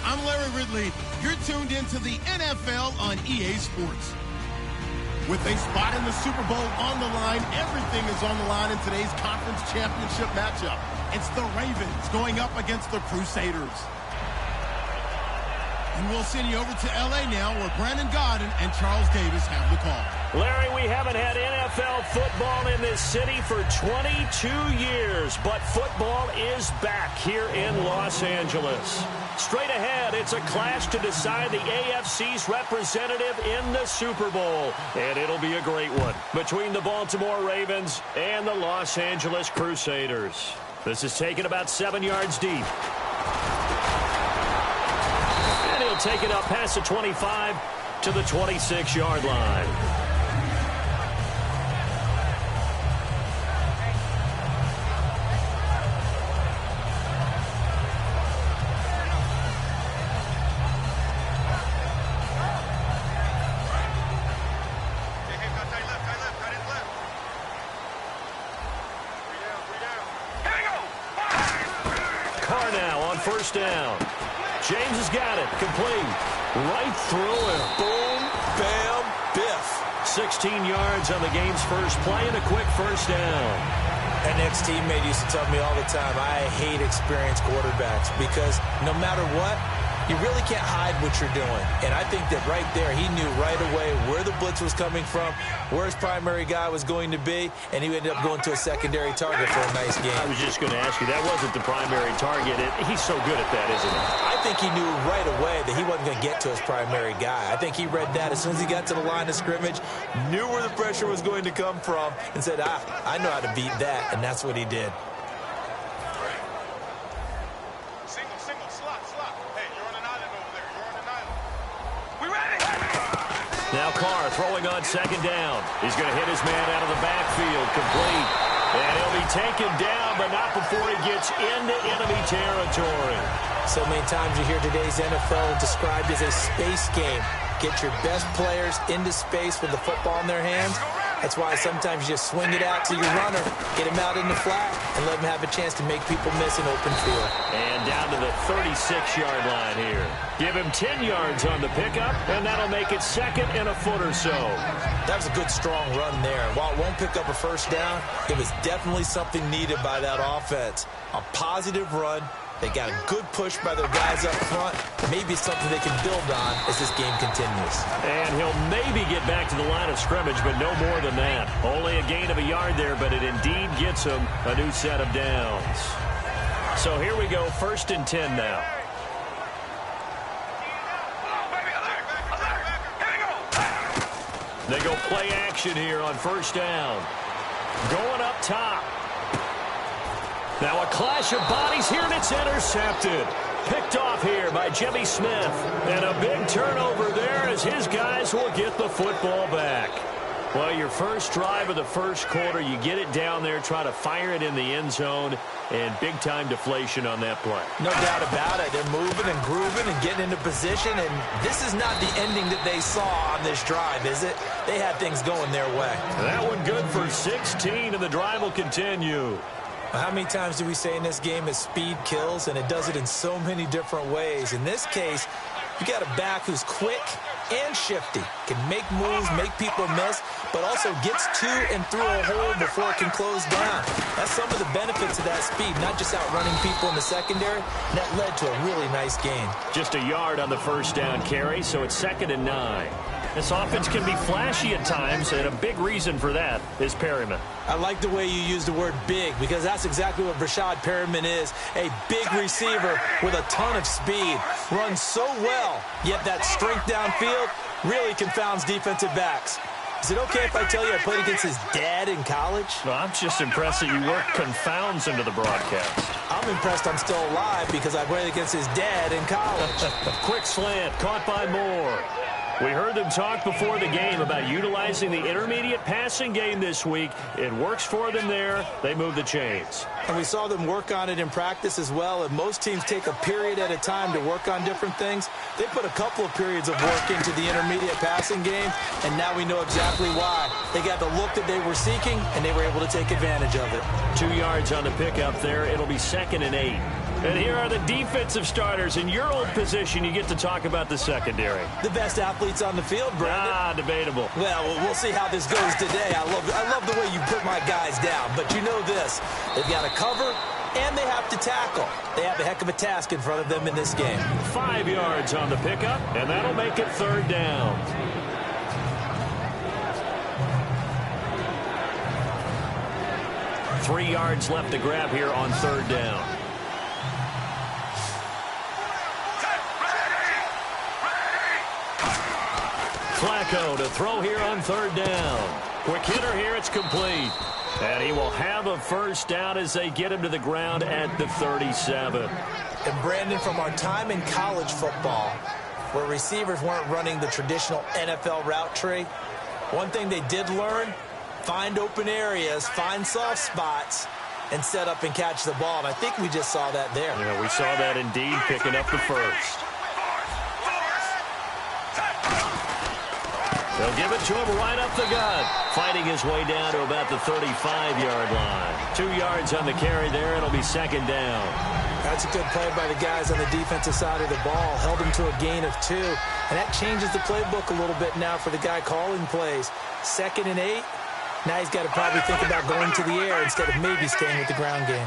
I'm Larry Ridley. You're tuned into the NFL on EA Sports. With a spot in the Super Bowl on the line, everything is on the line in today's conference championship matchup. It's the Ravens going up against the Crusaders. And we'll send you over to L.A. now, where Brandon Godden and Charles Davis have the call. Larry, we haven't had NFL football in this city for 22 years, but football is back here in Los Angeles. Straight ahead, it's a clash to decide the AFC's representative in the Super Bowl, and it'll be a great one between the Baltimore Ravens and the Los Angeles Crusaders. This is taken about 7 yards deep. And he'll take it up past the 25 to the 26-yard line. First down. James has got it. Complete. Right through it. Boom, bam, biff. 16 yards on the game's first play and a quick first down. An ex-teammate used to tell me all the time, I hate experienced quarterbacks because no matter what, you really can't hide what you're doing. And I think that right there, he knew right away where the blitz was coming from, where his primary guy was going to be, and he ended up going to a secondary target for a nice game. I was just going to ask you, that wasn't the primary target. He's so good at that, isn't he? I think he knew right away that he wasn't going to get to his primary guy. I think he read that as soon as he got to the line of scrimmage, knew where the pressure was going to come from, and said, I know how to beat that, and that's what he did. Now Carr throwing on second down. He's going to hit his man out of the backfield. Complete. And he'll be taken down, but not before he gets into enemy territory. So many times you hear today's NFL described as a space game. Get your best players into space with the football in their hands. That's why sometimes you just swing it out to your runner, get him out in the flat, and let him have a chance to make people miss an open field. And down to the 36-yard line here. Give him 10 yards on the pickup, and that'll make it second and a foot or so. That was a good, strong run there. And while it won't pick up a first down, it was definitely something needed by that offense. A positive run. They got a good push by their guys up front. Maybe something they can build on as this game continues. And he'll maybe get back to the line of scrimmage, but no more than that. Only a gain of a yard there, but it indeed gets him a new set of downs. So here we go, 1st and 10 now. They go play action here on 1st down. Going up top. Now a clash of bodies here, and it's intercepted. Picked off here by Jimmy Smith. And a big turnover there as his guys will get the football back. Well, your first drive of the first quarter, you get it down there, try to fire it in the end zone, and big-time deflation on that play. No doubt about it. They're moving and grooving and getting into position, and this is not the ending that they saw on this drive, is it? They had things going their way. That one good for 16, and the drive will continue. How many times do we say in this game that speed kills, and it does it in so many different ways? In this case, you got a back who's quick and shifty, can make moves, make people miss, but also gets to and through a hole before it can close down. That's some of the benefits of that speed, not just outrunning people in the secondary. And that led to a really nice gain. Just a yard on the first down carry, so it's 2nd and 9. This offense can be flashy at times, and a big reason for that is Perryman. I like the way you use the word big, because that's exactly what Brashad Perryman is. A big receiver with a ton of speed. Runs so well, yet that strength downfield really confounds defensive backs. Is it okay if I tell you I played against his dad in college? Well, I'm just impressed that you worked confounds into the broadcast. I'm impressed I'm still alive because I played against his dad in college. Quick slant, caught by Moore. We heard them talk before the game about utilizing the intermediate passing game this week. It works for them there. They move the chains. And we saw them work on it in practice as well. And most teams take a period at a time to work on different things. They put a couple of periods of work into the intermediate passing game, and now we know exactly why. They got the look that they were seeking, and they were able to take advantage of it. 2 yards on the pickup there. It'll be 2nd and 8. And here are the defensive starters. In your old position, you get to talk about the secondary. The best athletes on the field, Brandon. Debatable. Well, we'll see how this goes today. I love the way you put my guys down. But you know this. They've got to cover, and they have to tackle. They have a heck of a task in front of them in this game. 5 yards on the pickup, and that'll make it 3rd down. Three yards left to grab here on 3rd down. Flacco to throw here on 3rd down. Quick hitter here, it's complete. And he will have a first down as they get him to the ground at the 37. And Brandon, from our time in college football, where receivers weren't running the traditional NFL route tree, one thing they did learn, find open areas, find soft spots, and set up and catch the ball. And I think we just saw that there. Yeah, we saw that indeed, picking up the first. They'll give it to him right up the gut. Fighting his way down to about the 35-yard line. 2 yards on the carry there. It'll be 2nd down. That's a good play by the guys on the defensive side of the ball. Held him to a gain of 2. And that changes the playbook a little bit now for the guy calling plays. 2nd and 8. Now he's got to probably think about going to the air instead of maybe staying with the ground game.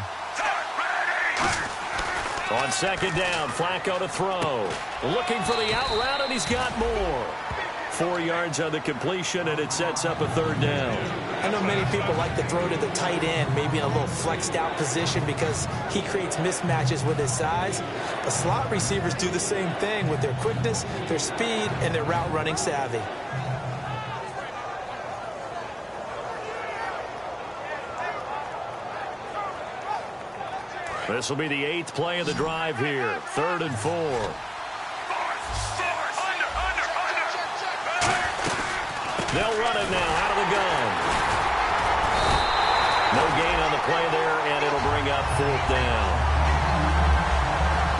On 2nd down, Flacco to throw. Looking for the out route, and he's got more. 4 yards on the completion, and it sets up a 3rd down. I know many people like to throw to the tight end, maybe in a little flexed out position because he creates mismatches with his size. But slot receivers do the same thing with their quickness, their speed, and their route running savvy. This will be the 8th play of the drive here. 3rd and 4. They'll run it now out of the gun. No gain on the play there, and it'll bring up 4th down.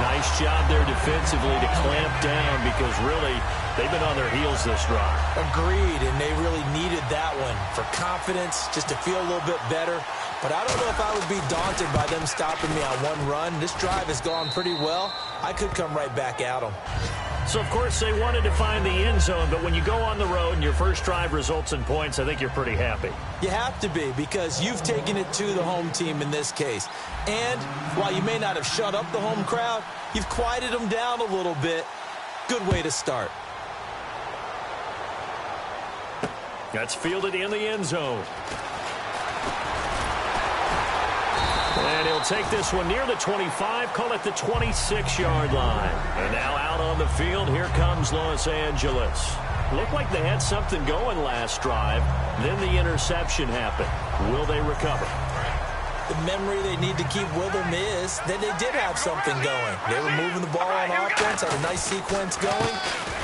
Nice job there defensively to clamp down because really they've been on their heels this drive. Agreed, and they really needed that one for confidence, just to feel a little bit better. But I don't know if I would be daunted by them stopping me on one run. This drive has gone pretty well. I could come right back at them. So, of course, they wanted to find the end zone, but when you go on the road and your first drive results in points, I think you're pretty happy. You have to be, because you've taken it to the home team in this case. And while you may not have shut up the home crowd, you've quieted them down a little bit. Good way to start. That's fielded in the end zone. And he'll take this one near the 25, call it the 26-yard line. And now out on the field, here comes Los Angeles. Looked like they had something going last drive. Then the interception happened. Will they recover? The memory they need to keep with them is that they did have something going. They were moving the ball on offense, had a nice sequence going.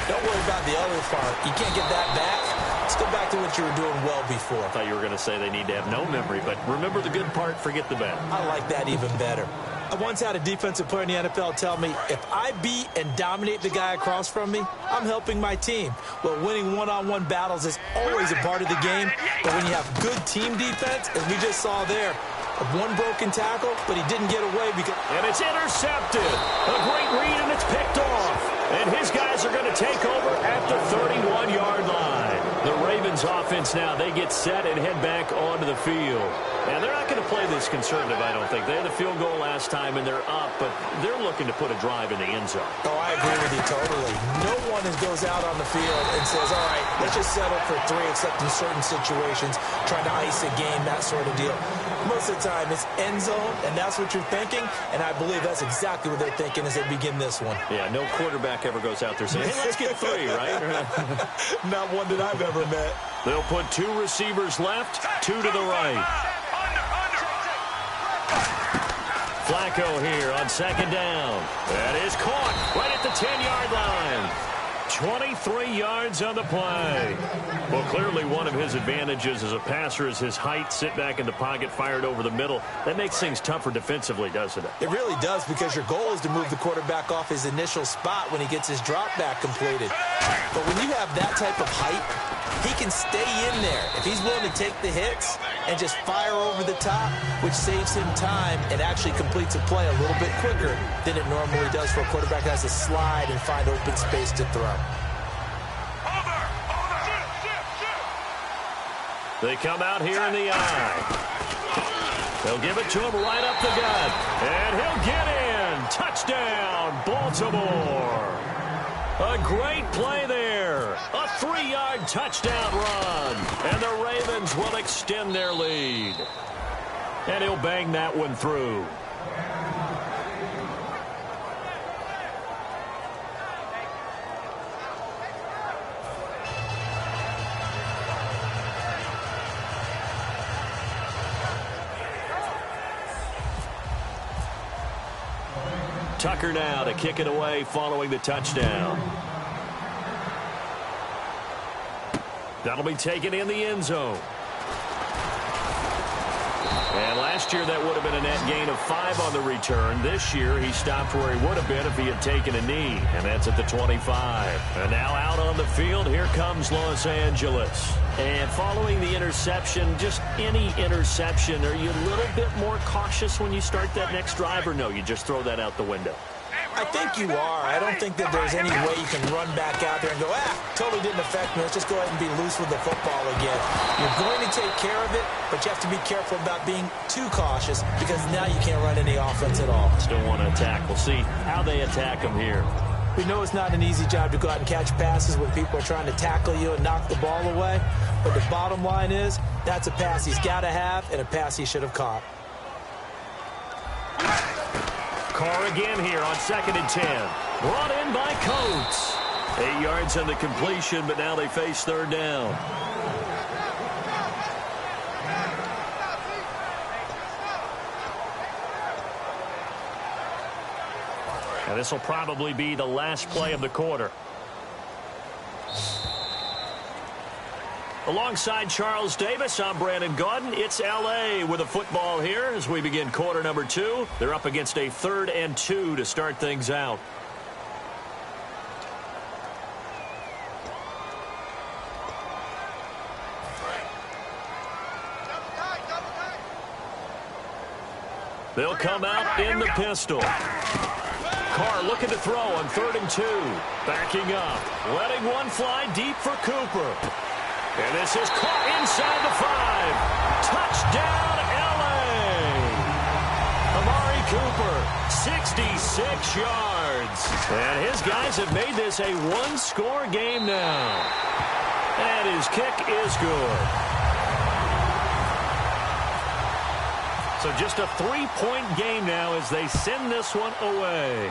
Don't worry about the other part. You can't get that back. Let's go back to what you were doing well before. I thought you were going to say they need to have no memory, but remember the good part, forget the bad. I like that even better. I once had a defensive player in the NFL tell me, if I beat and dominate the guy across from me, I'm helping my team. Well, winning one-on-one battles is always a part of the game, but when you have good team defense, as we just saw there, one broken tackle, but he didn't get away because... And it's intercepted. A great read, and it's picked off. And his guys are going to take over at the 31-yard line. The Ravens offense now, they get set and head back onto the field. And they're not going to play this conservative, I don't think. They had the field goal last time, and they're up, but they're looking to put a drive in the end zone. Oh, I agree with you totally. No one goes out on the field and says, all right, let's just settle for 3, except in certain situations, trying to ice a game, that sort of deal. Most of the time, it's end zone, and that's what you're thinking, and I believe that's exactly what they're thinking as they begin this one. Yeah, no quarterback ever goes out there saying, hey, let's get 3, right? Not one that I've ever met. They'll put 2 receivers left, 2 to the right. Flacco here on second down. That is caught right at the 10-yard line. 23 yards on the play. Well, clearly one of his advantages as a passer is his height. Sit back in the pocket, fired over the middle. That makes things tougher defensively, doesn't it? It really does, because your goal is to move the quarterback off his initial spot when he gets his drop back completed. But when you have that type of height, he can stay in there if he's willing to take the hits and just fire over the top, which saves him time and actually completes a play a little bit quicker than it normally does for a quarterback that has to slide and find open space to throw. They come out here in the eye. They'll give it to him right up the gut. And he'll get in. Touchdown, Baltimore. A great play there. A 3-yard touchdown run. And the Ravens will extend their lead. And he'll bang that one through. Tucker now to kick it away following the touchdown. That'll be taken in the end zone. And last year that would have been a net gain of 5 on the return. This year he stopped where he would have been if he had taken a knee. And that's at the 25. And now out on the field, here comes Los Angeles. And following the interception, just any interception, are you a little bit more cautious when you start that next drive, or no, you just throw that out the window? I think you are. I don't think that there's any way you can run back out there and go, totally didn't affect me. Let's just go ahead and be loose with the football again. You're going to take care of it, but you have to be careful about being too cautious, because now you can't run any offense at all. Still want to attack. We'll see how they attack them here. We know it's not an easy job to go out and catch passes when people are trying to tackle you and knock the ball away. But the bottom line is, that's a pass he's got to have and a pass he should have caught. Carr again here on 2nd and 10. Brought in by Coates. 8 yards on the completion, but now they face 3rd down. And this will probably be the last play of the quarter. Alongside Charles Davis, I'm Brandon Gaudin. It's L.A. with a football here as we begin quarter number 2. They're up against a 3rd and 2 to start things out. They'll come out in the pistol. Carr looking to throw on 3rd and 2. Backing up. Letting one fly deep for Cooper. And this is caught inside the 5. Touchdown, L.A. Amari Cooper, 66 yards. And his guys have made this a one-score game now. And his kick is good. So just a 3-point game now as they send this one away.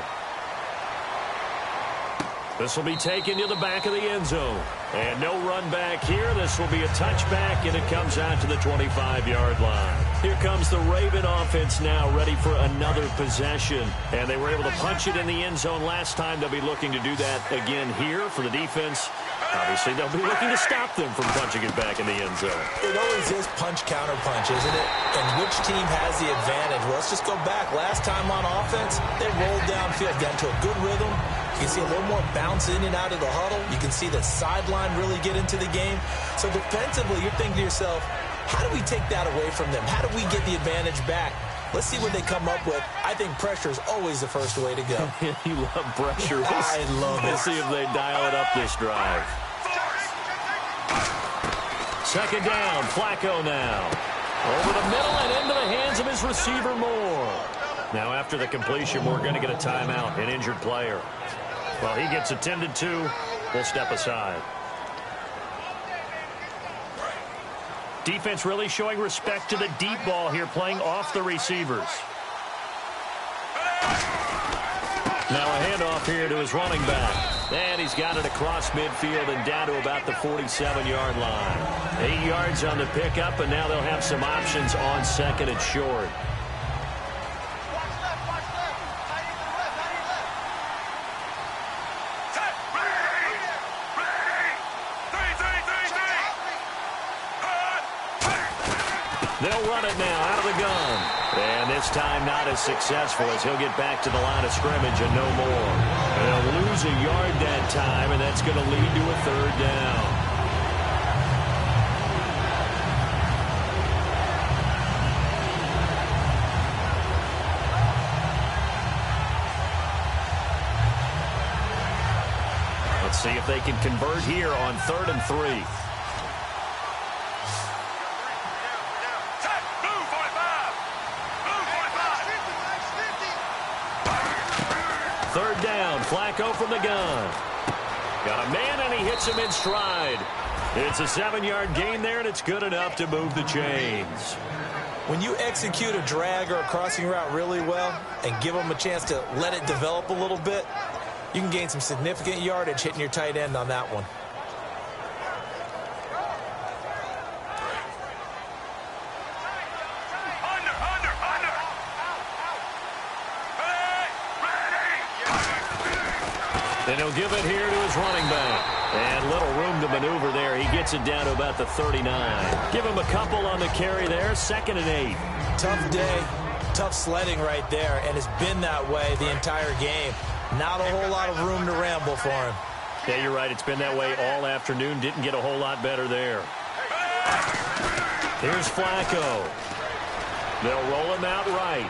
This will be taken to the back of the end zone. And no run back here. This will be a touchback, and it comes out to the 25-yard line. Here comes the Raven offense now, ready for another possession. And they were able to punch it in the end zone last time. They'll be looking to do that again here for the defense. Obviously, they'll be looking to stop them from punching it back in the end zone. It always is punch-counter-punch, isn't it? And which team has the advantage? Well, let's just go back. Last time on offense, they rolled downfield, got into a good rhythm. You can see a little more bounce in and out of the huddle. You can see the sideline really get into the game. So defensively, you're thinking to yourself, how do we take that away from them? How do we get the advantage back? Let's see what they come up with. I think pressure is always the first way to go. You love pressure. I love it. Let's see if they dial it up this drive. Second down, Flacco now. Over the middle and into the hands of his receiver, Moore. Now after the completion, we're going to get a timeout, an injured player. Well, he gets attended to. We'll step aside. Defense really showing respect to the deep ball here, playing off the receivers. Now a handoff here to his running back. And he's got it across midfield and down to about the 47-yard line. 8 yards on the pickup, and now they'll have some options on second and short. They'll run it now out of the gun. And this time not as successful as he'll get back to the line of scrimmage and no more. They'll lose a yard that time, and that's going to lead to a third down. Let's see if they can convert here on 3rd and 3. Third down, Flacco from the gun. Got a man, and he hits him in stride. It's a 7-yard gain there, and it's good enough to move the chains. When you execute a drag or a crossing route really well and give them a chance to let it develop a little bit, you can gain some significant yardage hitting your tight end on that one. And he'll give it here to his running back. And little room to maneuver there. He gets it down to about the 39. Give him a couple on the carry there. 2nd and 8. Tough day, tough sledding right there, and it's been that way the entire game. Not a whole lot of room to ramble for him. Yeah, you're right. It's been that way all afternoon. Didn't get a whole lot better there. Here's Flacco. They'll roll him out right.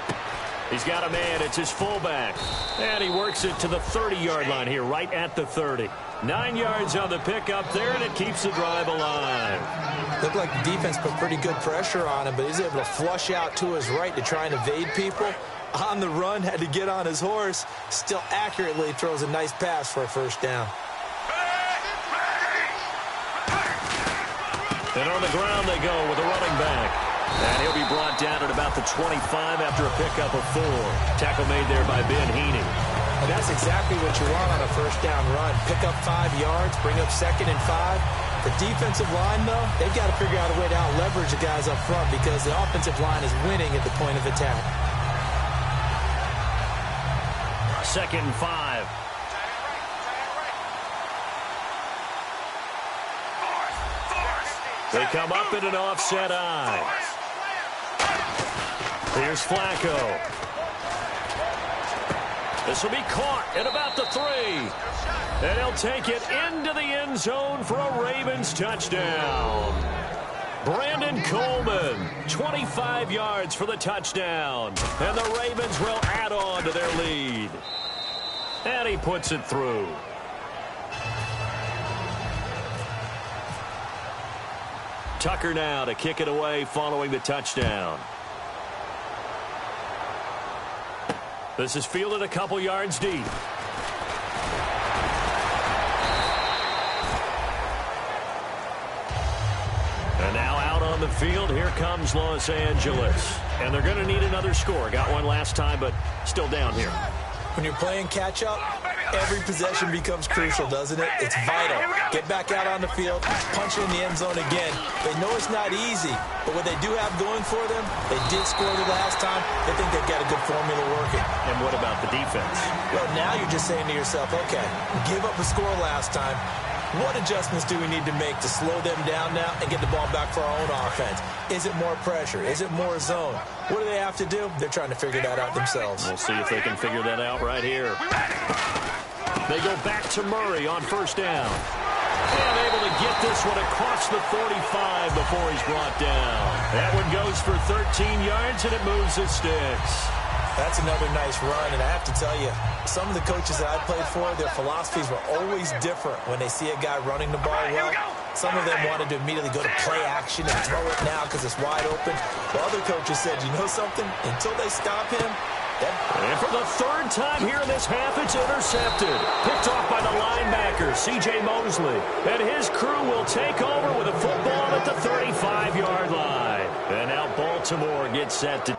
He's got a man. It's his fullback. And he works it to the 30-yard line here, right at the 30. 9 yards on the pickup there, and it keeps the drive alive. Looked like the defense put pretty good pressure on him, but he's able to flush out to his right to try and evade people. On the run, had to get on his horse. Still accurately throws a nice pass for a first down. And on the ground they go with a running back. And he'll be brought down at about the 25 after a pickup of 4. Tackle made there by Ben Heaney. And that's exactly what you want on a first down run. Pick up 5 yards, bring up 2nd and 5. The defensive line, though, they've got to figure out a way to out-leverage the guys up front because the offensive line is winning at the point of attack. 2nd and 5. They come up in an offset eye. Here's Flacco. This will be caught at about the 3. And he'll take it into the end zone for a Ravens touchdown. Brandon Coleman, 25 yards for the touchdown. And the Ravens will add on to their lead. And he puts it through. Tucker now to kick it away following the touchdown. This is fielded a couple yards deep. And now out on the field, here comes Los Angeles. And they're going to need another score. Got one last time, but still down here. When you're playing catch-up, every possession becomes crucial, doesn't it? It's vital. Get back out on the field, punch it in the end zone again. They know it's not easy, But what they do have going for them, they did score the last time. They think they've got a good formula working. And what about the defense? Well, now you're just saying to yourself, okay, give up a score last time. What adjustments do we need to make to slow them down now and get the ball back for our own offense? Is it more pressure? Is it more zone? What do they have to do? They're trying to figure that out themselves. We'll see if they can figure that out right here. They go back to Murray on first down. And able to get this one across the 45 before he's brought down. That one goes for 13 yards, and it moves the sticks. That's another nice run, and I have to tell you, some of the coaches that I played for, their philosophies were always different when they see a guy running the ball well. Some of them wanted to immediately go to play action and throw it now because it's wide open. While other coaches said, you know something? Until they stop him, and for the third time here in this half, it's intercepted. Picked off by the linebacker, C.J. Mosley. And his crew will take over with a football at the 35-yard line. And now Baltimore gets set to...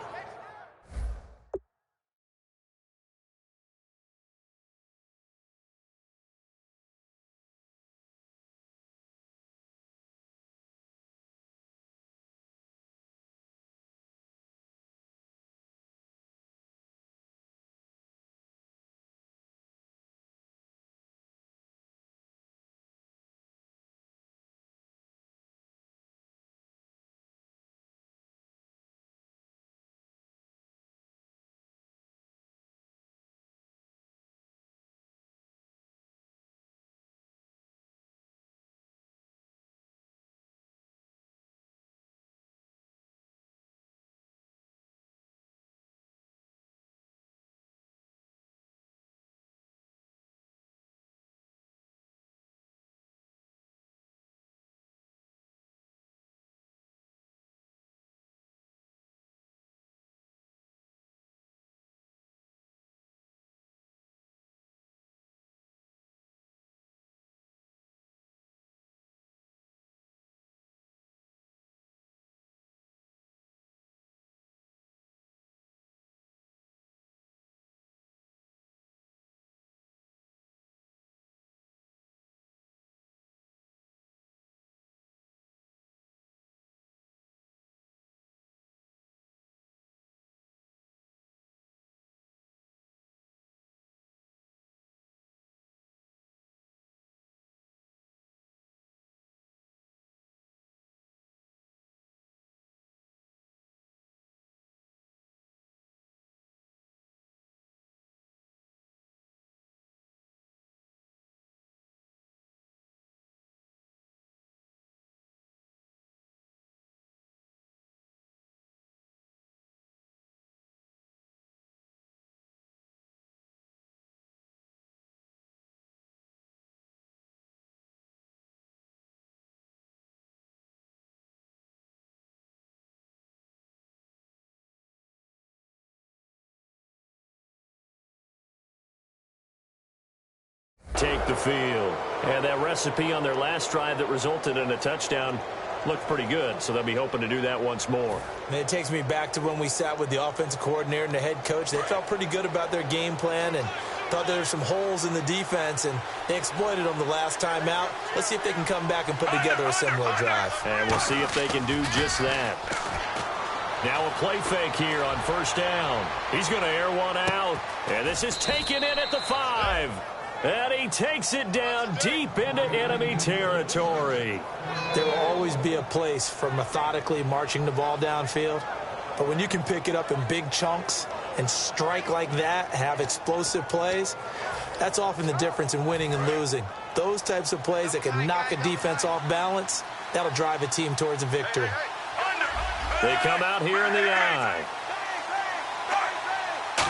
take the field. And that recipe on their last drive that resulted in a touchdown looked pretty good, so they'll be hoping to do that once more. And it takes me back to when we sat with the offensive coordinator and the head coach. They felt pretty good about their game plan and thought there were some holes in the defense, and they exploited them the last time out. Let's see if they can come back and put together a similar drive. And we'll see if they can do just that. Now a play fake here on first down. He's going to air one out, and this is taken in at the 5. And he takes it down deep into enemy territory. There will always be a place for methodically marching the ball downfield. But when you can pick it up in big chunks and strike like that, have explosive plays, that's often the difference in winning and losing. Those types of plays that can knock a defense off balance, that'll drive a team towards a victory. They come out here in the eye.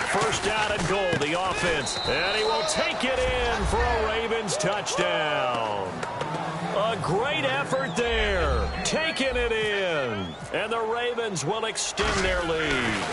First down and goal, the offense. And he will take it in for a Ravens touchdown. A great effort there. Taking it in. And the Ravens will extend their lead.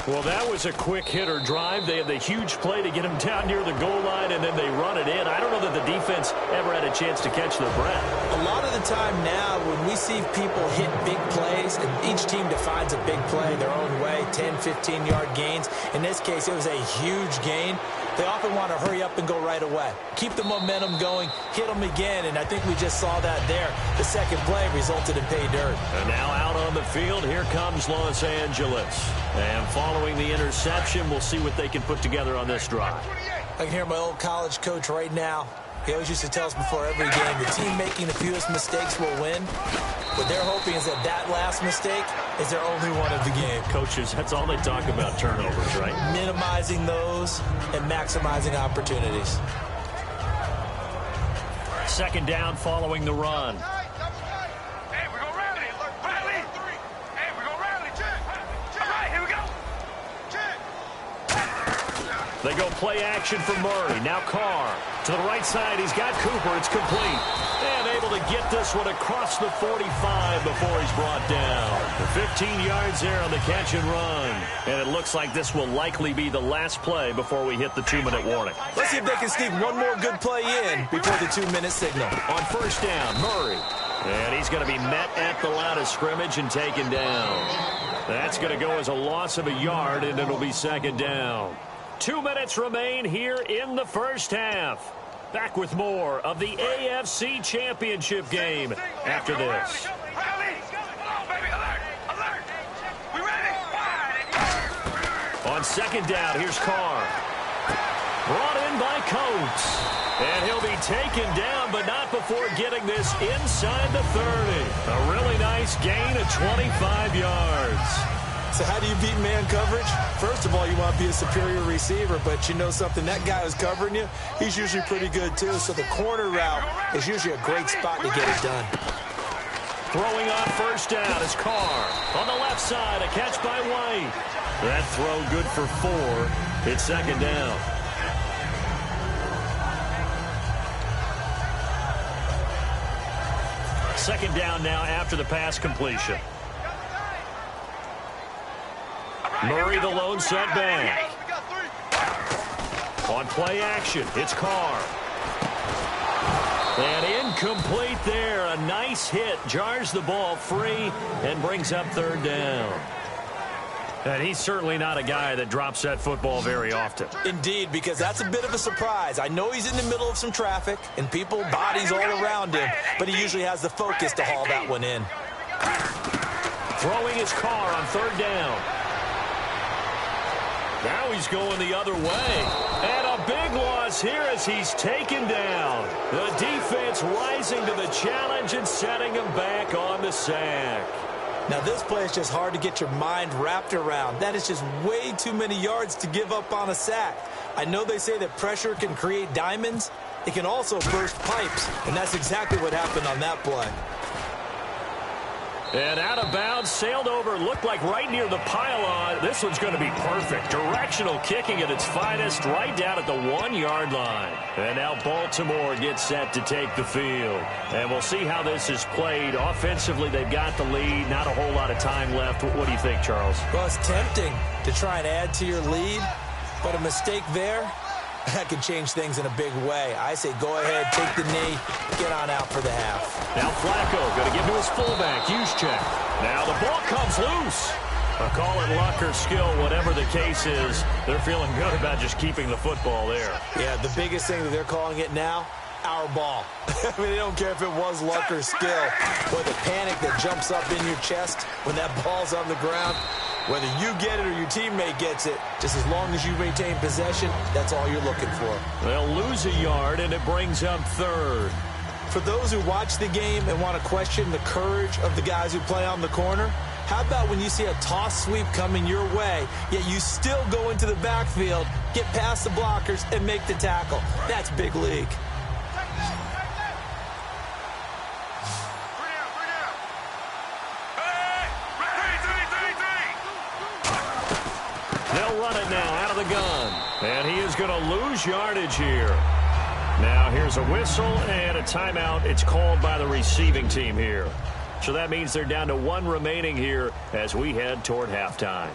Well, that was a quick hitter drive. They had the huge play to get him down near the goal line, and then they run it in. I don't know that the defense ever had a chance to catch their breath. A lot of the time now, when we see people hit big plays, and each team defines a big play their own way, 10, 15-yard gains. In this case, it was a huge gain. they often want to hurry up and go right away. Keep the momentum going, hit them again, and I think we just saw that there. The second play resulted in pay dirt. And now out on the field, here comes Los Angeles. And following the interception, we'll see what they can put together on this drive. I can hear my old college coach right now. He always used to tell us before every game, the team making the fewest mistakes will win. What they're hoping is that last mistake is their only one of the game. Coaches, that's all they talk about, turnovers, right? Minimizing those and maximizing opportunities. Second down following the run. Hey, we're going to rally. Rally. Hey, we're going to rally. Check. All right, here we go. Check. They go play action for Murray. Now Carr. To the right side, he's got Cooper. It's complete. And able to get this one across the 45 before he's brought down. 15 yards there on the catch and run. And it looks like this will likely be the last play before we hit the 2-minute warning. Let's see if they can sneak one more good play in before the 2-minute signal. On first down, Murray. And he's going to be met at the line of scrimmage and taken down. That's going to go as a loss of a yard, and it'll be second down. 2 minutes remain here in the first half. Back with more of the AFC Championship game after this. On second down, here's Carr. Brought in by Coates. And he'll be taken down, but not before getting this inside the 30. A really nice gain of 25 yards. So how do you beat man coverage? First of all, you want to be a superior receiver, but you know something, that guy who's covering you, he's usually pretty good too. So the corner route is usually a great spot to get it done. Throwing on first down is Carr. On the left side, a catch by White. That throw good for 4. It's second down. Second down now after the pass completion. Murray, the lone set back. On play action, it's Carr. And incomplete there. A nice hit. Jars the ball free and brings up third down. And he's certainly not a guy that drops that football very often. Indeed, because that's a bit of a surprise. I know he's in the middle of some traffic and people, bodies all around him, but he usually has the focus to haul that one in. Throwing his Carr on third down. Now he's going the other way. And a big loss here as he's taken down. The defense rising to the challenge and setting him back on the sack. Now this play is just hard to get your mind wrapped around. That is just way too many yards to give up on a sack. I know they say that pressure can create diamonds. It can also burst pipes. And that's exactly what happened on that play. And out of bounds, sailed over, looked like right near the pylon. This one's going to be perfect. Directional kicking at its finest, right down at the 1-yard line. And now Baltimore gets set to take the field. And we'll see how this is played. Offensively, they've got the lead. Not a whole lot of time left. What do you think, Charles? Well, it's tempting to try and add to your lead, but a mistake there, that could change things in a big way. I say go ahead, take the knee, get on out for the half. Now Flacco going to give to his fullback, Juszczyk. Now the ball comes loose. Call it luck or skill, whatever the case is. They're feeling good about just keeping the football there. Yeah, the biggest thing that they're calling it now, our ball. I mean, they don't care if it was luck or skill. Boy, the panic that jumps up in your chest when that ball's on the ground, whether you get it or your teammate gets it, just as long as you maintain possession, that's all you're looking for. They'll lose a yard, and it brings up third. For those who watch the game and want to question the courage of the guys who play on the corner, how about when you see a toss sweep coming your way, yet you still go into the backfield, get past the blockers, and make the tackle? That's big league. They'll run it now out of the gun. And he is going to lose yardage here. Now here's a whistle and a timeout. It's called by the receiving team here. So that means they're down to 1 remaining here as we head toward halftime.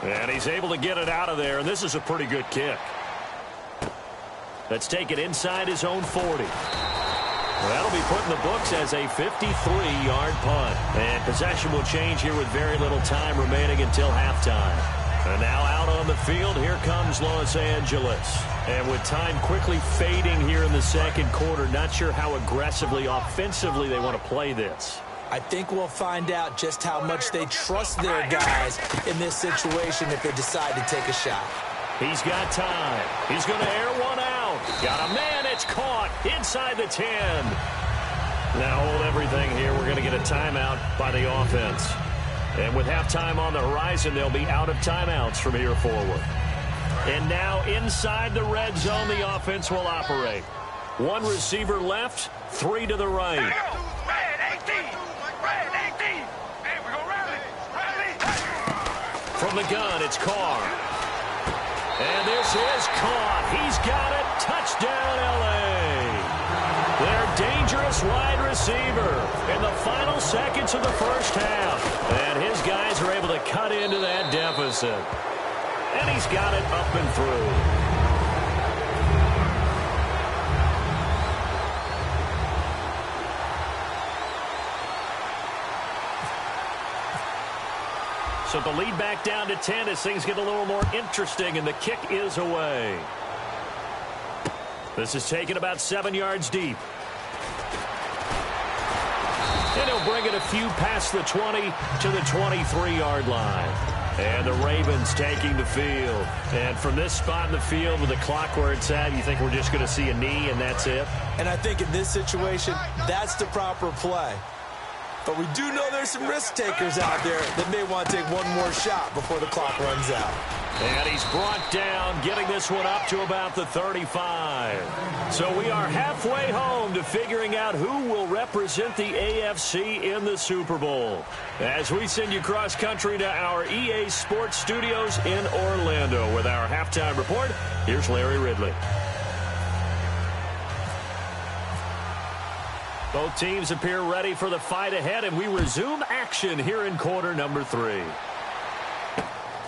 And he's able to get it out of there, and this is a pretty good kick. Let's take it inside his own 40. That'll be put in the books as a 53-yard punt. And possession will change here with very little time remaining until halftime. And now out on the field, here comes Los Angeles. And with time quickly fading here in the second quarter, not sure how aggressively, offensively they want to play this. I think we'll find out just how much they trust their guys in this situation if they decide to take a shot. He's got time. He's going to air one out. Got a man. It's caught inside the 10. Now hold everything here. We're going to get a timeout by the offense. And with halftime on the horizon, they'll be out of timeouts from here forward. And now inside the red zone, the offense will operate. One receiver left, three to the right. Red 18. Red 18. Hey, we're going to rally. From the gun, it's Carr. And this is caught. He's got it. Touchdown, L.A. Their dangerous wide receiver in the final seconds of the first half. And his guys are able to cut into that deficit. And he's got it up and through. So the lead back down to 10 as things get a little more interesting, and the kick is away. This is taken about 7 yards deep. And he'll bring it a few past the 20 to the 23-yard line. And the Ravens taking the field. And from this spot in the field with the clock where it's at, you think we're just going to see a knee and that's it? And I think in this situation, that's the proper play. But we do know there's some risk takers out there that may want to take one more shot before the clock runs out. And he's brought down, getting this one up to about the 35. So we are halfway home to figuring out who will represent the AFC in the Super Bowl. As we send you cross-country to our EA Sports Studios in Orlando with our halftime report, here's Larry Ridley. Both teams appear ready for the fight ahead, and we resume action here in quarter number 3.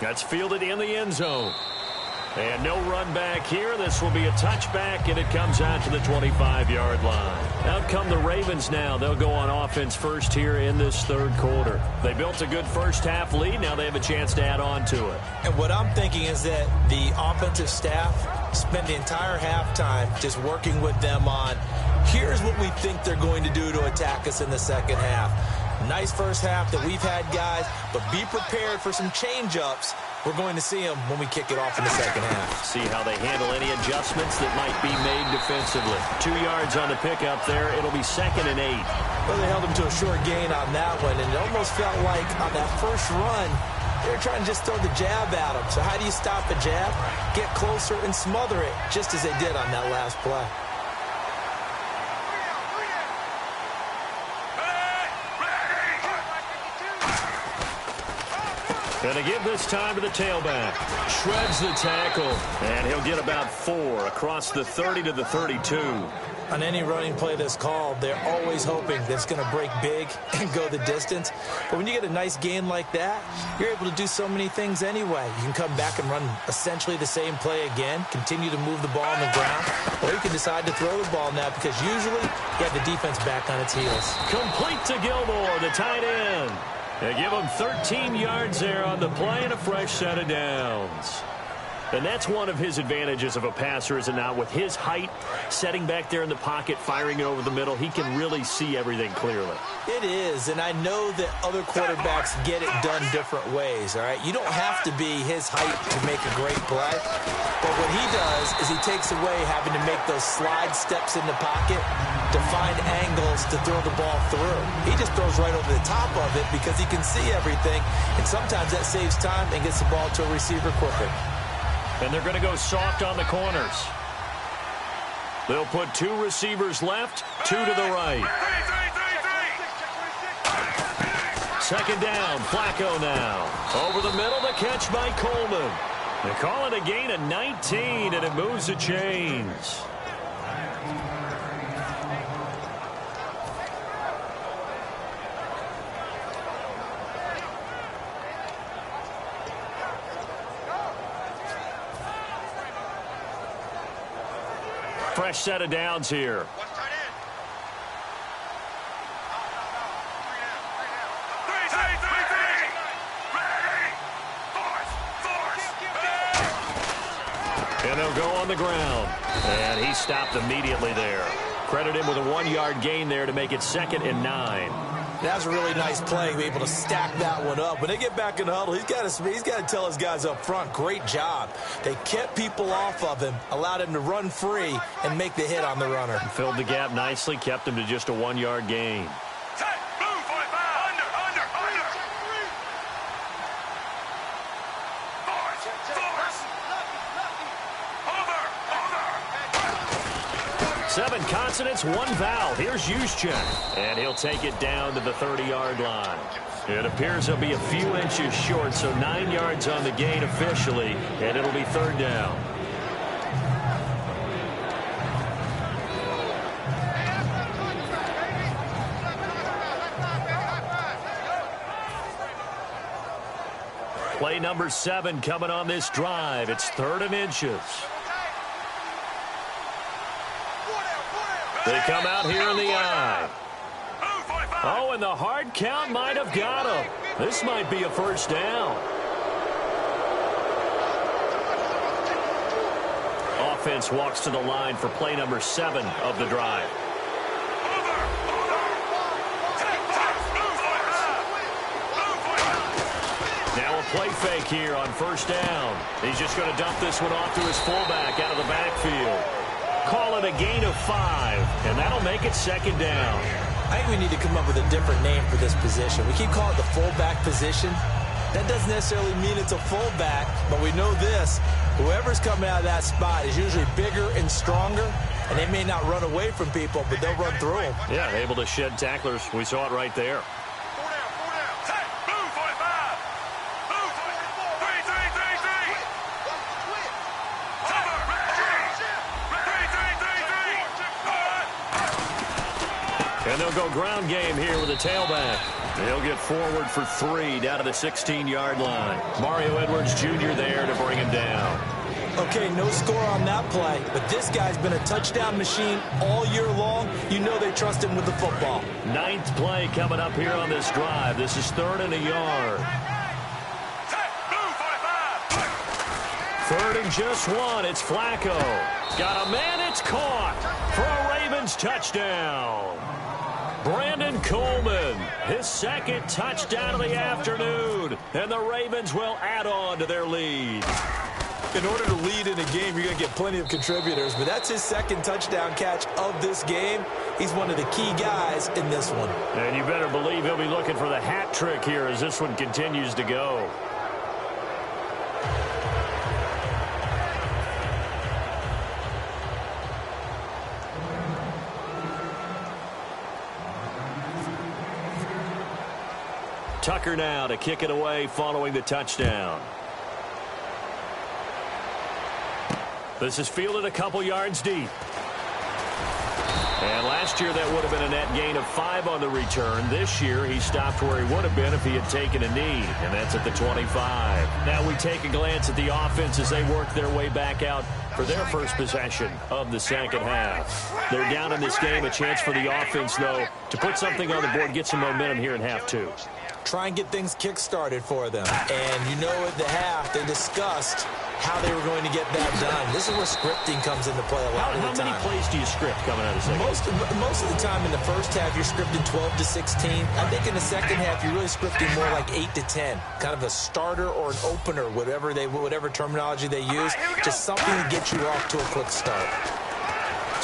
That's fielded in the end zone. And no run back here. This will be a touchback, and it comes out to the 25-yard line. Out come the Ravens now. They'll go on offense first here in this third quarter. They built a good first-half lead. Now they have a chance to add on to it. And what I'm thinking is that the offensive staff spent the entire halftime just working with them on, here's what we think they're going to do to attack us in the second half. Nice first half that we've had, guys, but be prepared for some change-ups. We're going to see them when we kick it off in the second half. See how they handle any adjustments that might be made defensively. 2 yards on the pickup there. It'll be 2nd and 8. Well, they held them to a short gain on that one, and it almost felt like on that first run, they were trying to just throw the jab at them. So how do you stop a jab? Get closer and smother it, just as they did on that last play. Going to give this time to the tailback. Shreds the tackle, and he'll get about 4 across the 30 to the 32. On any running play that's called, they're always hoping that it's going to break big and go the distance. But when you get a nice gain like that, you're able to do so many things anyway. You can come back and run essentially the same play again, continue to move the ball on the ground, or you can decide to throw the ball now because usually you have the defense back on its heels. Complete to Gilmore, the tight end. They give him 13 yards there on the play and a fresh set of downs. And that's one of his advantages of a passer, is it not? With his height, setting back there in the pocket, firing it over the middle, he can really see everything clearly. It is, and I know that other quarterbacks get it done different ways, all right? You don't have to be his height to make a great play. But what he does is he takes away having to make those slide steps in the pocket to find angles to throw the ball through. He just throws right over the top of it because he can see everything, and sometimes that saves time and gets the ball to a receiver quicker. And they're going to go soft on the corners. They'll put 2 receivers left, 2 to the right. 2nd down, Flacco now. Over the middle, the catch by Coleman. They call it a gain of 19, and it moves the chains. Fresh set of downs here. And they'll go on the ground. And he stopped immediately there. Credit him with a 1-yard gain there to make it 2nd and 9. That was a really nice play to be able to stack that one up. When they get back in the huddle, he's got to tell his guys up front, great job. They kept people off of him, allowed him to run free, and make the hit on the runner. Filled the gap nicely, kept him to just a 1-yard gain. Move, 45. Under. Over. 7 consonants, 1 vowel. Here's Juszczyk. And he'll take it down to the 30-yard line. It appears he'll be a few inches short, so 9 yards on the gain officially, and it'll be 3rd down. Play number 7 coming on this drive. It's 3rd and inches. They come out here in the eye. Oh, and the hard count might have got him. This might be a 1st down. Offense walks to the line for play number 7 of the drive. Now a play fake here on 1st down. He's just going to dump this one off to his fullback out of the backfield. Call it a gain of 5, and that'll make it 2nd down. I think we need to come up with a different name for this position. We keep calling it the fullback position. That doesn't necessarily mean it's a fullback, but we know this. Whoever's coming out of that spot is usually bigger and stronger, and they may not run away from people, but they'll run through them. Yeah, able to shed tacklers. We saw it right there. And they'll go ground game here with a tailback. They'll get forward for 3 down to the 16-yard line. Mario Edwards Jr. there to bring him down. Okay, no score on that play, but this guy's been a touchdown machine all year long. You know they trust him with the football. 9th play coming up here on this drive. This is 3rd and a yard. 3rd and just 1. It's Flacco. Got a man. It's caught for a Ravens touchdown. Brandon Coleman, his 2nd touchdown of the afternoon, and the Ravens will add on to their lead. In order to lead in a game, you're going to get plenty of contributors, but that's his 2nd touchdown catch of this game. He's one of the key guys in this one. And you better believe he'll be looking for the hat trick here as this one continues to go. Tucker now to kick it away following the touchdown. This is fielded a couple yards deep. And last year that would have been a net gain of 5 on the return. This year he stopped where he would have been if he had taken a knee, and that's at the 25. Now we take a glance at the offense as they work their way back out for their first possession of the 2nd half. They're down in this game. A chance for the offense, though, to put something on the board, get some momentum here in half 2. Try and get things kick-started for them. And you know at the half they discussed how they were going to get that done. This is where scripting comes into play a lot of the time. How many plays do you script coming out of the 2nd? Most of the time in the first half you're scripting 12 to 16. I think in the 2nd half you're really scripting more like 8 to 10. Kind of a starter or an opener, whatever terminology they use. Just something to get you off to a quick start.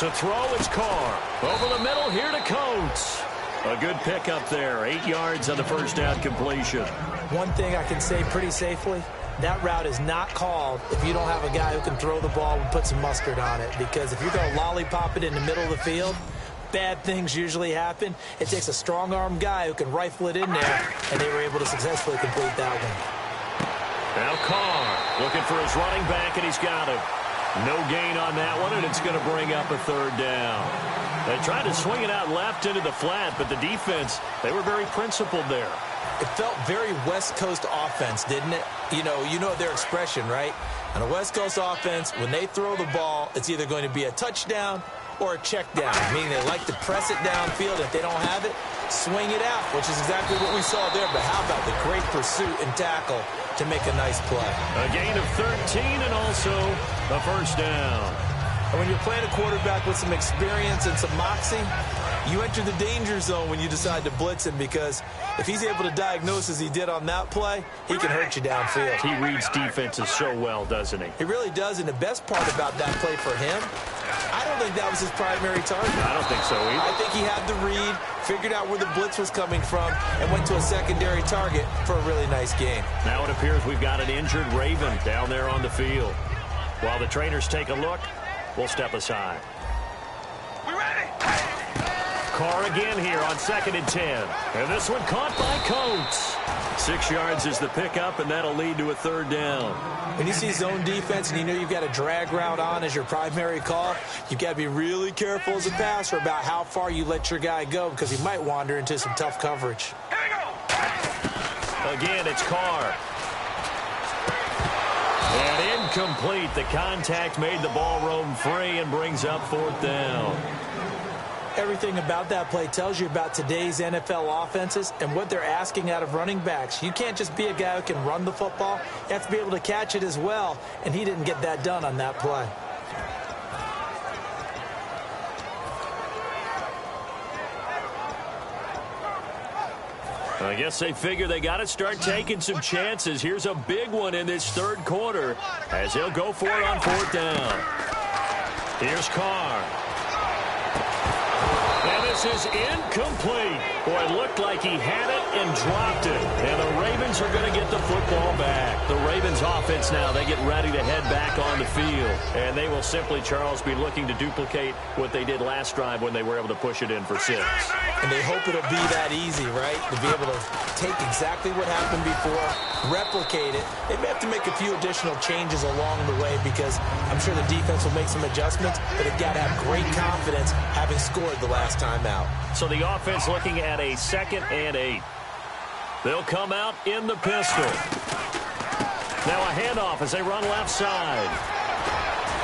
To throw, it's Carr. Over the middle, here to Coates. A good pickup there. 8 yards on the 1st down completion. One thing I can say pretty safely, that route is not called if you don't have a guy who can throw the ball and put some mustard on it. Because if you're going to lollipop it in the middle of the field, bad things usually happen. It takes a strong-arm guy who can rifle it in there, and they were able to successfully complete that one. Now Carr looking for his running back, and he's got him. No gain on that one, and it's going to bring up a 3rd down. They tried to swing it out left into the flat, but the defense, they were very principled there. It felt very West Coast offense, didn't it? You know their expression, right? On a West Coast offense, when they throw the ball, it's either going to be a touchdown or a check down, meaning they like to press it downfield. If they don't have it, swing it out, which is exactly what we saw there. But how about the great pursuit and tackle to make a nice play? A gain of 13 and also a first down. And when you're playing a quarterback with some experience and some moxie, you enter the danger zone when you decide to blitz him, because if he's able to diagnose as he did on that play, he can hurt you downfield. He reads defenses so well, doesn't he? He really does, and the best part about that play for him, I don't think that was his primary target. I don't think so either. I think he had the read, figured out where the blitz was coming from, and went to a secondary target for a really nice game. Now it appears we've got an injured Raven down there on the field. While the trainers take a look, we'll step aside. We ready? Carr again here on 2nd and 10. And this one caught by Coates. 6 yards is the pickup, and that'll lead to a third down. When you see zone defense and you know you've got a drag route on as your primary call, you've got to be really careful as a passer about how far you let your guy go, because he might wander into some tough coverage. Here we go. Again, it's Carr. And incomplete. The contact made the ball roam free and brings up 4th down. Everything about that play tells you about today's NFL offenses and what they're asking out of running backs. You can't just be a guy who can run the football. You have to be able to catch it as well, and he didn't get that done on that play. I guess they figure they got to start taking some chances. Here's a big one in this third quarter as he'll go for it on 4th down. Here's Carr. And this is incomplete. Boy, it looked like he had it and dropped it. And the Ravens are going to get the football back. The Ravens offense now, they get ready to head back on the field. And they will simply, Charles, be looking to duplicate what they did last drive when they were able to push it in for 6. And they hope it'll be that easy, right? To be able to take exactly what happened before, replicate it. They may have to make a few additional changes along the way, because I'm sure the defense will make some adjustments, but they've got to have great confidence having scored the last time out. So the offense looking at a 2nd and 8. They'll come out in the pistol. Now a handoff as they run left side.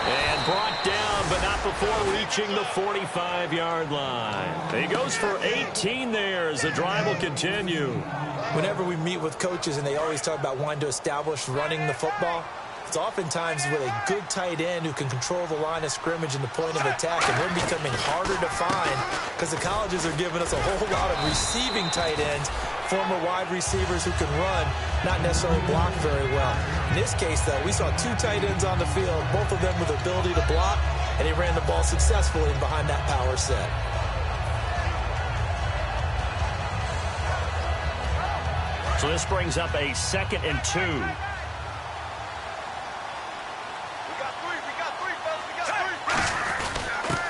And brought down, but not before reaching the 45-yard line. He goes for 18 there as the drive will continue. Whenever we meet with coaches and they always talk about wanting to establish running the football, it's oftentimes with a good tight end who can control the line of scrimmage and the point of attack, and they're becoming harder to find because the colleges are giving us a whole lot of receiving tight ends, former wide receivers who can run, not necessarily block very well. In this case, though, we saw 2 tight ends on the field, both of them with the ability to block, and he ran the ball successfully behind that power set. So this brings up a 2nd and 2.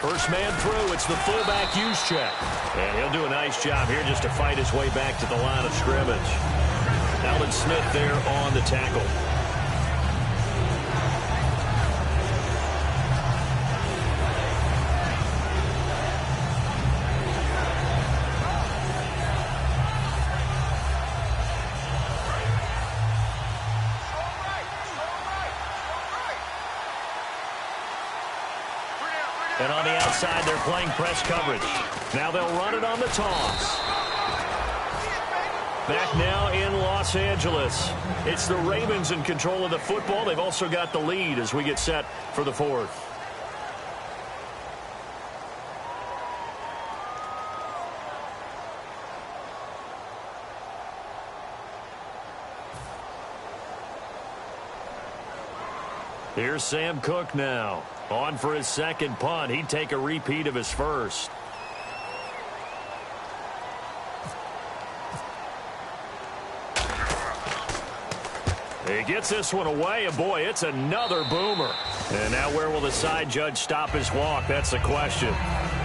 First man through, it's the fullback use check. And he'll do a nice job here just to fight his way back to the line of scrimmage. Alden Smith there on the tackle. And on the outside, they're playing press coverage. Now they'll run it on the toss. Back now in Los Angeles. It's the Ravens in control of the football. They've also got the lead as we get set for the 4th. Here's Sam Cook now. On for his 2nd punt. He'd take a repeat of his first. He gets this one away, and boy, it's another boomer. And now where will the side judge stop his walk? That's the question.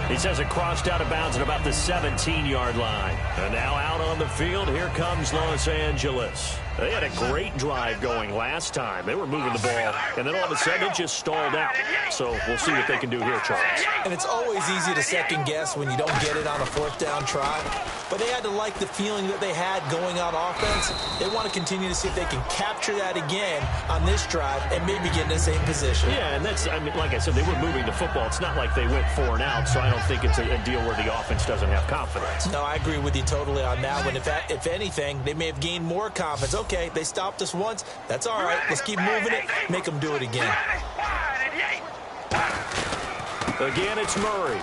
He says it crossed out of bounds at about the 17-yard line. And now out on the field, here comes Los Angeles. They had a great drive going last time. They were moving the ball, and then all of a sudden it just stalled out. So we'll see what they can do here, Charles. And it's always easy to second guess when you don't get it on a fourth down try. But they had to like the feeling that they had going on offense. They want to continue to see if they can capture that again on this drive and maybe get in the same position. Yeah, and that's, I mean, like I said, they were moving the football. It's not like they went 4 and out, so I don't think it's a deal where the offense doesn't have confidence. No, I agree with you totally on that one. If anything, they may have gained more confidence. Okay, they stopped us once. That's all right. Let's keep moving it. Make them do it again. Again, it's Murray.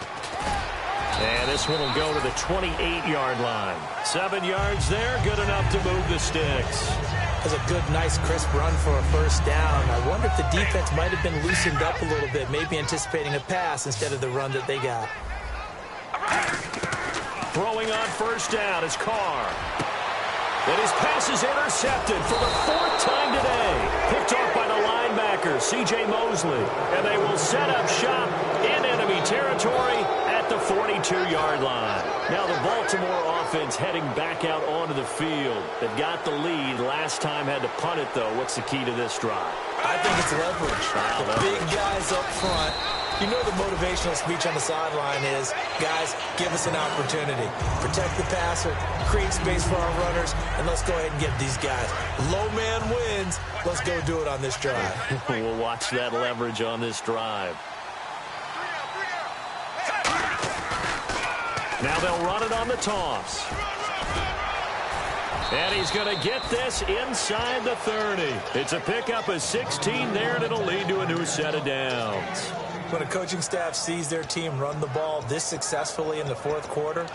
And this one will go to the 28-yard line. 7 yards there, good enough to move the sticks. That's a good, nice, crisp run for a first down. I wonder if the defense might have been loosened up a little bit, maybe anticipating a pass instead of the run that they got. Throwing on first down is Carr. And his pass is intercepted for the 4th time today. Picked off by the linebacker, C.J. Mosley. And they will set up shop in enemy territory at the 42-yard line. Now the Baltimore offense heading back out onto the field. They've got the lead. Last time had to punt it, though. What's the key to this drive? I think it's leverage. The big guys up front. You know the motivational speech on the sideline is, guys, give us an opportunity. Protect the passer, create space for our runners, and let's go ahead and get these guys. Low man wins. Let's go do it on this drive. We'll watch that leverage on this drive. Now they'll run it on the toss. And he's going to get this inside the 30. It's a pickup of 16 there, and it'll lead to a new set of downs. When a coaching staff sees their team run the ball this successfully in the 4th quarter,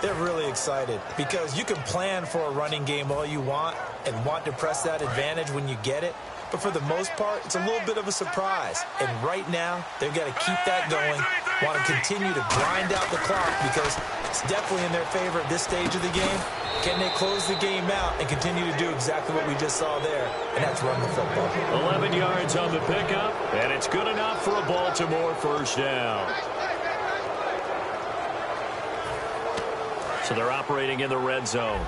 they're really excited because you can plan for a running game all you want and want to press that advantage when you get it. But for the most part, it's a little bit of a surprise. And right now, they've got to keep that going, want to continue to grind out the clock because it's definitely in their favor at this stage of the game. Can they close the game out and continue to do exactly what we just saw there, and that's run the football. 11 yards on the pickup, and it's good enough for a Baltimore first down. So they're operating in the red zone.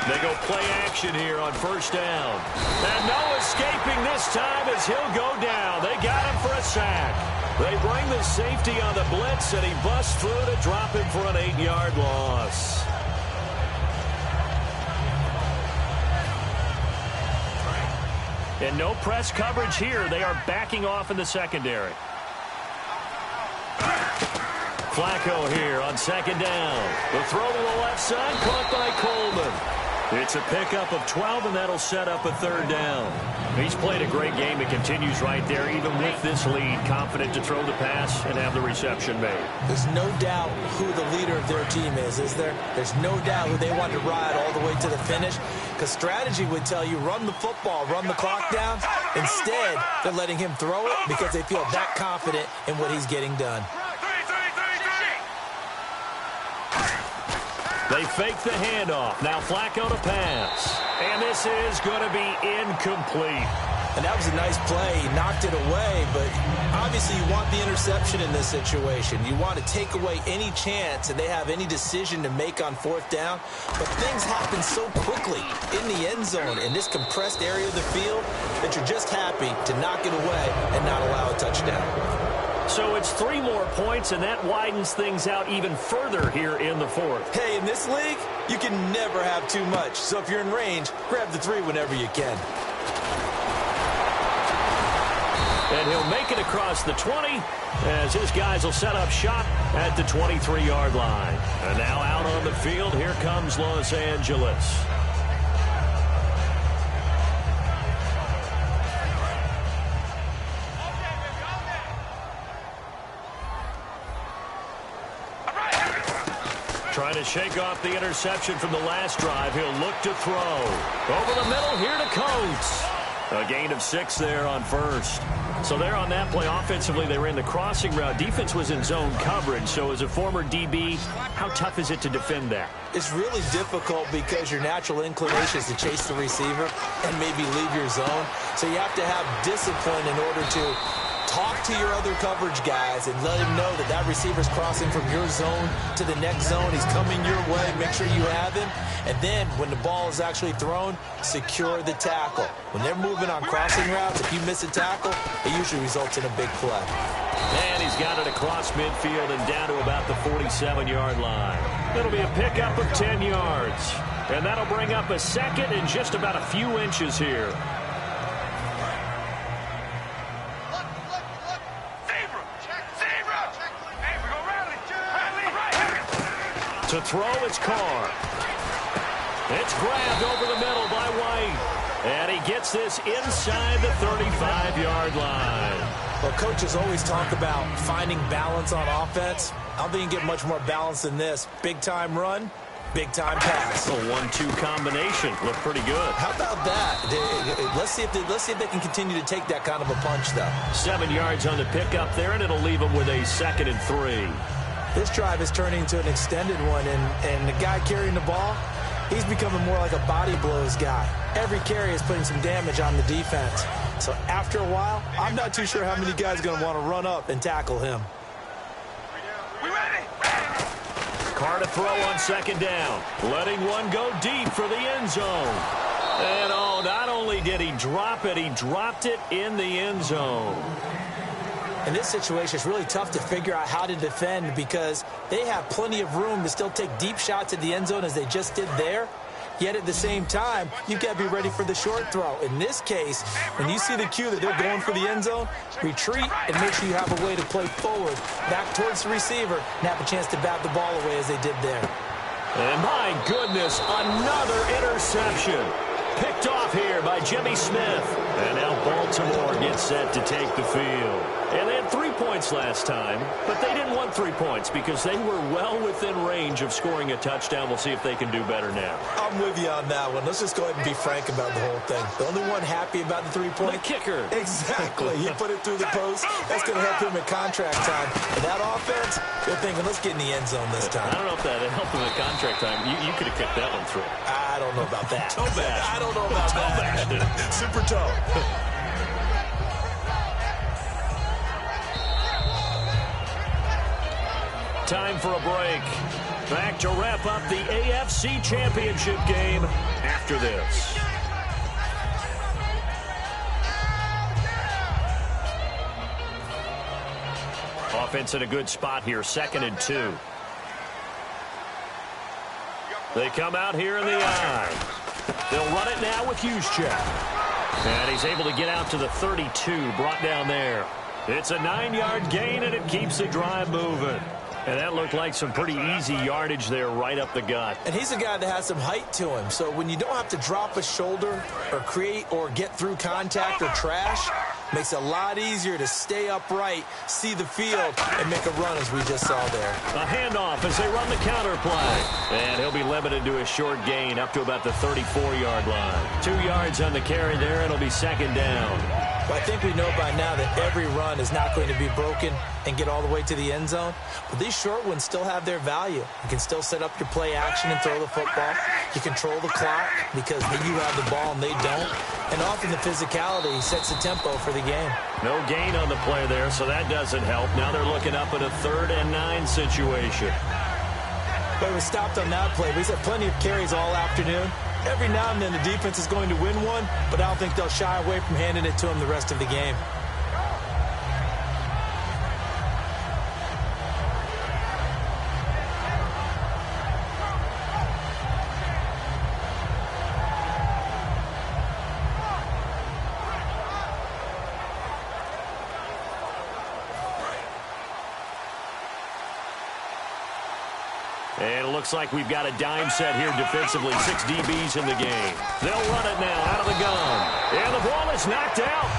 They go play action here on first down. And no escaping this time as he'll go down. They got him for a sack. They bring the safety on the blitz, and he busts through to drop him for an 8-yard loss. And no press coverage here. They are backing off in the secondary. Flacco here on second down. The throw to the left side, caught by Coleman. It's a pickup of 12, and that'll set up a 3rd down. He's played a great game. It continues right there, even with this lead, confident to throw the pass and have the reception made. There's no doubt who the leader of their team is there? There's no doubt who they want to ride all the way to the finish, because strategy would tell you run the football, run the clock down. Instead, they're letting him throw it because they feel that confident in what he's getting done. They fake the handoff. Now Flacco to pass. And this is going to be incomplete. And that was a nice play. He knocked it away, but obviously you want the interception in this situation. You want to take away any chance that they have any decision to make on 4th down. But things happen so quickly in the end zone in this compressed area of the field that you're just happy to knock it away and not allow a touchdown. So it's 3 more points, and that widens things out even further here in the 4th. Hey, in this league, you can never have too much. So if you're in range, grab the 3 whenever you can. And he'll make it across the 20 as his guys will set up shop at the 23-yard line. And now out on the field, here comes Los Angeles. Trying to shake off the interception from the last drive. He'll look to throw. Over the middle here to Coates. A gain of 6 there on first. So there on that play, offensively, they ran the crossing route. Defense was in zone coverage. So as a former DB, how tough is it to defend that? It's really difficult because your natural inclination is to chase the receiver and maybe leave your zone. So you have to have discipline in order to talk to your other coverage guys and let him know that that receiver's crossing from your zone to the next zone. He's coming your way. Make sure you have him. And then when the ball is actually thrown, secure the tackle. When they're moving on crossing routes, if you miss a tackle, it usually results in a big play. And he's got it across midfield and down to about the 47-yard line. It'll be a pickup of 10 yards. And that'll bring up a second and just about a few inches here. To throw, it's Carr. It's grabbed over the middle by White. And he gets this inside the 35-yard line. Well, coaches always talk about finding balance on offense. I don't think you can get much more balance than this. Big-time run, big-time pass. A 1-2 combination. Looked pretty good. How about that? Let's see if they can continue to take that kind of a punch, though. 7 yards on the pickup there, and it'll leave them with a 2nd and 3. This drive is turning into an extended one, and the guy carrying the ball, he's becoming more like a body blows guy. Every carry is putting some damage on the defense. So after a while, I'm not too sure how many guys are going to want to run up and tackle him. We ready? Carr to throw on 2nd down. Letting one go deep for the end zone. And oh, not only did he drop it, he dropped it in the end zone. In this situation, it's really tough to figure out how to defend because they have plenty of room to still take deep shots at the end zone as they just did there. Yet at the same time, you've got to be ready for the short throw. In this case, when you see the cue that they're going for the end zone, retreat and make sure you have a way to play forward, back towards the receiver, and have a chance to bat the ball away as they did there. And my goodness, another interception. Picked off here by Jimmy Smith. And now Baltimore gets set to take the field. And they had 3 points last time, but they didn't want 3 points because they were well within range of scoring a touchdown. We'll see if they can do better now. I'm with you on that one. Let's just go ahead and be frank about the whole thing. The only one happy about the 3-point? The kicker. Exactly. He put it through the post. That's going to help him at contract time. And that offense, they're thinking, let's get in the end zone this time. I don't know if that helped him at contract time. You could have kicked that one through. I don't know about that. Toe bash. I don't know about that. Super toe. Time for a break. Back to wrap up the AFC Championship game after this. Offense in a good spot here, 2nd and 2. They come out here in the eye. They'll run it now with Juszczyk. And he's able to get out to the 32, brought down there. It's a 9-yard gain, and it keeps the drive moving. And that looked like some pretty easy yardage there right up the gut. And he's a guy that has some height to him. So when you don't have to drop a shoulder or create or get through contact or trash, makes it a lot easier to stay upright, see the field, and make a run as we just saw there. A handoff as they run the counter play. And he'll be limited to a short gain up to about the 34-yard line. 2 yards on the carry there, and it'll be 2nd down. But I think we know by now that every run is not going to be broken and get all the way to the end zone. But these short ones still have their value. You can still set up your play action and throw the football. You control the clock because you have the ball and they don't. And often the physicality sets the tempo for the game. No gain on the play there, so that doesn't help. Now they're looking up at a 3rd and 9 situation. But we stopped on that play. We've had plenty of carries all afternoon. Every now and then the defense is going to win one, but I don't think they'll shy away from handing it to him the rest of the game. And it looks like we've got a dime set here defensively. 6 DBs in the game. They'll run it now out of the gun. And the ball is knocked out.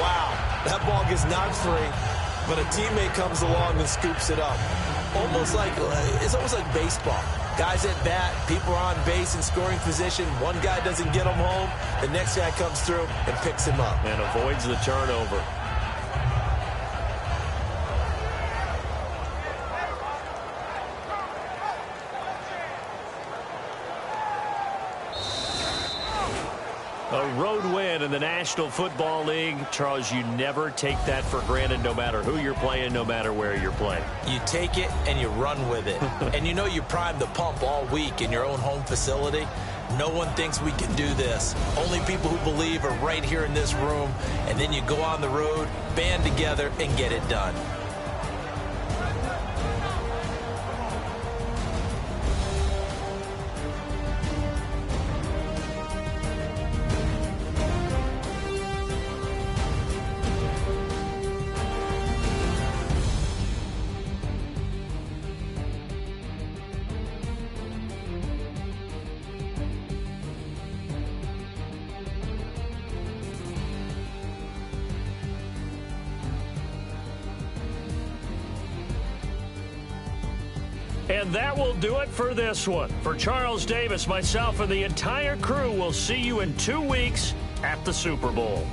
Wow, that ball gets knocked free, but a teammate comes along and scoops it up. It's almost like baseball. Guys at bat, people are on base in scoring position. One guy doesn't get him home. The next guy comes through and picks him up. And avoids the turnover. A road win in the National Football League. Charles, you never take that for granted no matter who you're playing, no matter where you're playing. You take it and you run with it. And you know you primed the pump all week in your own home facility. No one thinks we can do this. Only people who believe are right here in this room. And then you go on the road, band together, and get it done. And that will do it for this one. For Charles Davis, myself, and the entire crew, we'll see you in 2 weeks at the Super Bowl.